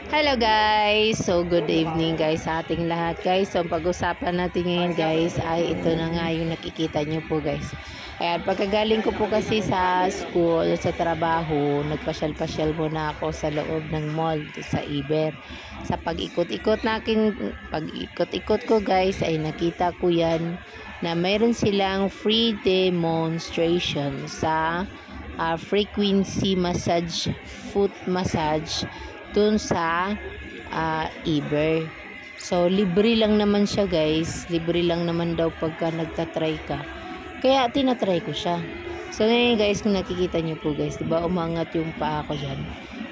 Hello guys! So good evening guys sa ating lahat guys. So pag-usapan natin ngayon guys ay ito na nga yung nakikita nyo po guys. Ayan, pagkagaling ko po kasi sa school, sa trabaho, nagpasyal-pasyal muna ako sa loob ng mall sa Iber. Sa pag-ikot-ikot ko guys ay nakita ko yan na mayroon silang free demonstration sa frequency massage, foot massage dun sa Iber. So libre lang naman siya guys, libre lang naman daw pagka nagtatry ka, kaya tinatry ko siya. So ngayon guys, kung nakikita nyo po guys, diba umangat yung paa ko dyan,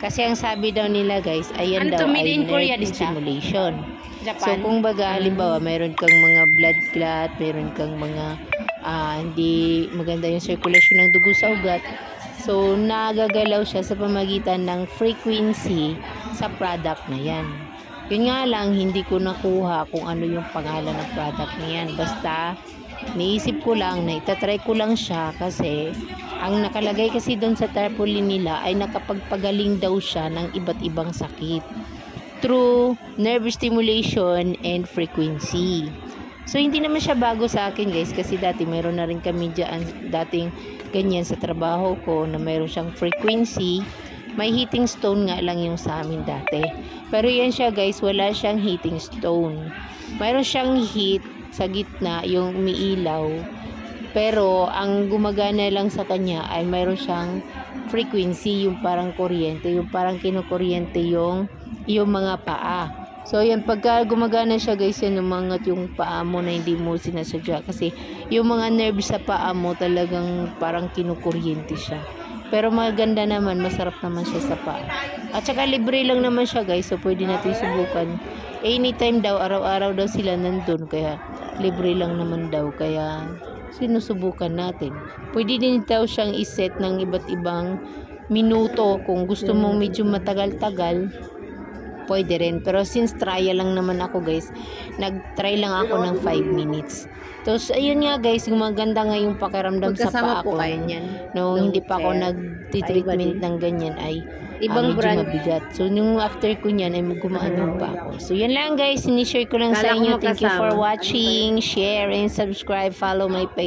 kasi ang sabi daw nila guys, ayan daw ay nerve stimulation. So kung baga halimbawa mayroon kang mga blood clot, mayroon kang mga hindi maganda yung circulation ng dugo sa ugat, so nagagalaw siya sa pamagitan ng frequency sa product na yan. Yun nga lang, hindi ko nakuha kung ano yung pangalan ng product na yan. Basta niisip ko lang na itatry ko lang siya, kasi ang nakalagay kasi doon sa tarpaulin nila ay nakapagpagaling daw siya ng iba't ibang sakit through nerve stimulation and frequency. So hindi naman siya bago sa akin guys, kasi dati mayroon na rin kami dyan, dating ganyan sa trabaho ko, na mayroon siyang frequency. May heating stone nga lang yung sa amin dati, pero yan siya guys, wala siyang heating stone. Mayroon siyang heat sa gitna, yung umiilaw, pero ang gumagana lang sa kanya ay mayroon siyang frequency, yung parang kuryente, yung parang kinukuryente yung mga paa. So yan, pagka gumagana siya guys, yan umangat yung paa mo na hindi mo sinasadya, kasi yung mga nerves sa paa mo talagang parang kinukuryente siya. Pero maganda naman, masarap naman siya sa paa. At saka libre lang naman siya guys, so pwede natin subukan. Anytime daw, araw-araw daw sila nandun, kaya libre lang naman daw, kaya sinusubukan natin. Pwede din daw siyang iset ng iba't ibang minuto, kung gusto mong medyo matagal-tagal, pwede rin. Pero since trial lang naman ako guys, nag-try lang ako ng 5 minutes. Tapos ayun nga guys, gumaganda nga yung pakiramdam sa paa ko. No, hindi pa ako nag-treatment ng ganyan ay ibang medyo mabigat. So nung after ko niyan ay gumaan yung paa ko. So yan lang guys, sinishare ko lang sa inyo. Thank you for watching, share and subscribe, follow my page.